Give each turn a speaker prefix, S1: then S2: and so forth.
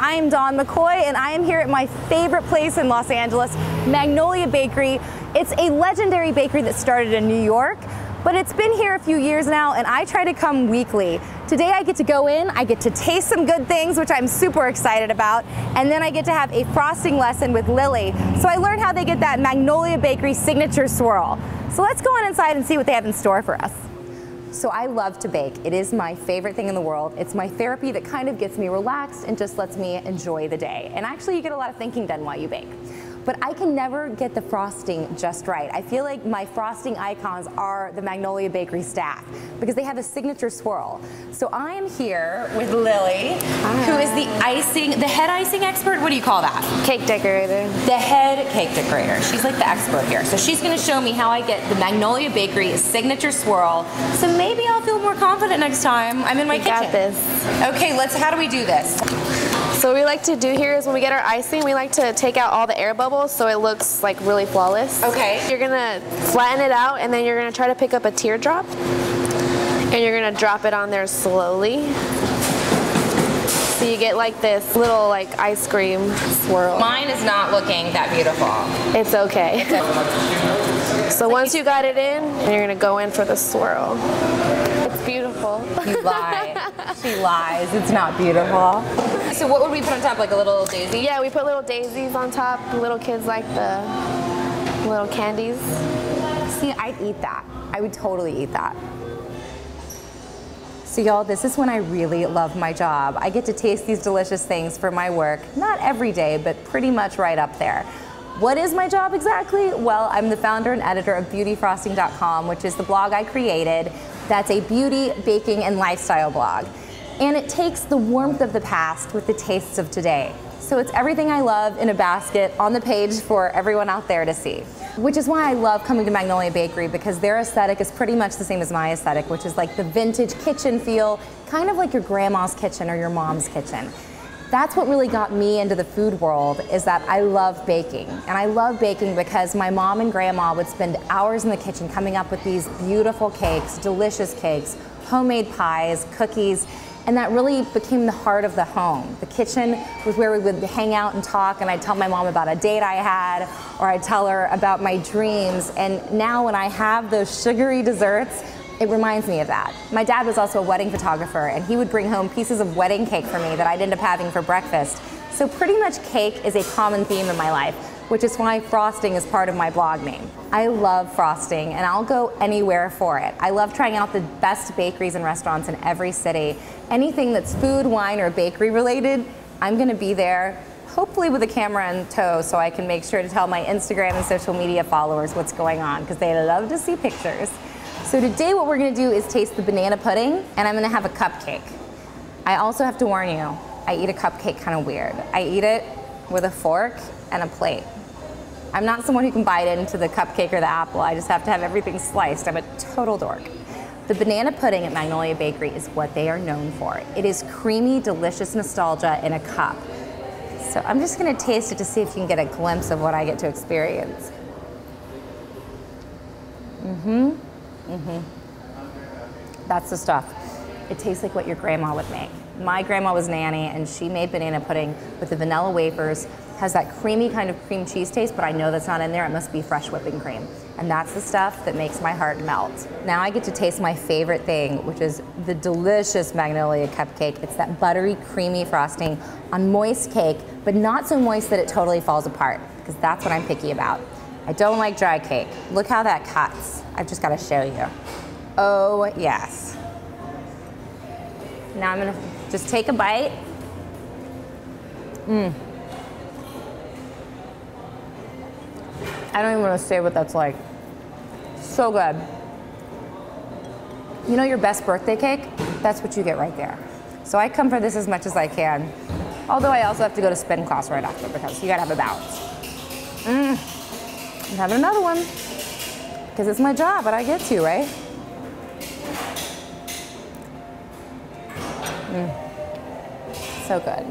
S1: I am Dawn McCoy, and I am here at my favorite place in Los Angeles, Magnolia Bakery. It's a legendary bakery that started in New York, but it's been here a few years now, and I try to come weekly. Today I get to go in, I get to taste some good things, which I'm super excited about, and then I get to have a frosting lesson with Lily. So I learned how they get that Magnolia Bakery signature swirl. So let's go on inside and see what they have in store for us. So I love to bake. It is my favorite thing in the world. It's my therapy that kind of gets me relaxed and just lets me enjoy the day. And actually you get a lot of thinking done while you bake. But I can never get the frosting just right. I feel like my frosting icons are the Magnolia Bakery staff because they have a signature swirl. So I am here with Lily, who is the head icing expert. What do you call that?
S2: Cake decorator.
S1: The head cake decorator. She's like the expert here. So she's gonna show me how I get the Magnolia Bakery signature swirl. So maybe I'll feel more confident next time I'm in my kitchen.
S2: Got this.
S1: Okay, how do we do this?
S2: So what we like to do here is when we get our icing, we like to take out all the air bubbles so it looks like really flawless.
S1: Okay.
S2: You're gonna flatten it out and then you're gonna try to pick up a teardrop and you're gonna drop it on there slowly. So you get like this little like ice cream swirl.
S1: Mine is not looking that beautiful.
S2: It's okay. So once you got it in, you're gonna go in for the swirl. It's beautiful.
S1: You lie. She lies. It's not beautiful. So what would we put on top, like a little daisy?
S2: Yeah, we put little daisies on top. Little kids like the little candies.
S1: See, I'd eat that. I would totally eat that. So y'all, this is when I really love my job. I get to taste these delicious things for my work. Not every day, but pretty much right up there. What is my job exactly? Well, I'm the founder and editor of beautyfrosting.com, which is the blog I created. That's a beauty, baking, and lifestyle blog. And it takes the warmth of the past with the tastes of today. So it's everything I love in a basket on the page for everyone out there to see. Which is why I love coming to Magnolia Bakery, because their aesthetic is pretty much the same as my aesthetic, which is like the vintage kitchen feel, kind of like your grandma's kitchen or your mom's kitchen. That's what really got me into the food world, is that I love baking. And I love baking because my mom and grandma would spend hours in the kitchen coming up with these beautiful cakes, delicious cakes, homemade pies, cookies, and that really became the heart of the home. The kitchen was where we would hang out and talk, and I'd tell my mom about a date I had, or I'd tell her about my dreams. And now when I have those sugary desserts, it reminds me of that. My dad was also a wedding photographer, and he would bring home pieces of wedding cake for me that I'd end up having for breakfast. So pretty much cake is a common theme in my life, which is why frosting is part of my blog name. I love frosting, and I'll go anywhere for it. I love trying out the best bakeries and restaurants in every city. Anything that's food, wine, or bakery related, I'm gonna be there, hopefully with a camera in tow, so I can make sure to tell my Instagram and social media followers what's going on, because they love to see pictures. So today what we're gonna do is taste the banana pudding, and I'm gonna have a cupcake. I also have to warn you, I eat a cupcake kind of weird. I eat it with a fork and a plate. I'm not someone who can bite into the cupcake or the apple. I just have to have everything sliced. I'm a total dork. The banana pudding at Magnolia Bakery is what they are known for. It is creamy, delicious nostalgia in a cup. So I'm just gonna taste it to see if you can get a glimpse of what I get to experience. That's the stuff. It tastes like what your grandma would make. My grandma was Nanny, and she made banana pudding with the vanilla wafers. Has that creamy kind of cream cheese taste, but I know that's not in there. It must be fresh whipping cream. And that's the stuff that makes my heart melt. Now I get to taste my favorite thing, which is the delicious Magnolia cupcake. It's that buttery, creamy frosting on moist cake, but not so moist that it totally falls apart, because that's what I'm picky about. I don't like dry cake. Look how that cuts. I've just got to show you. Oh, yes. Now I'm gonna just take a bite. I don't even want to say what that's like. So good. You know your best birthday cake? That's what you get right there. So I come for this as much as I can. Although I also have to go to spin class right after, because you gotta have a balance. I'm having another one. Because it's my job, but I get to, right? So good.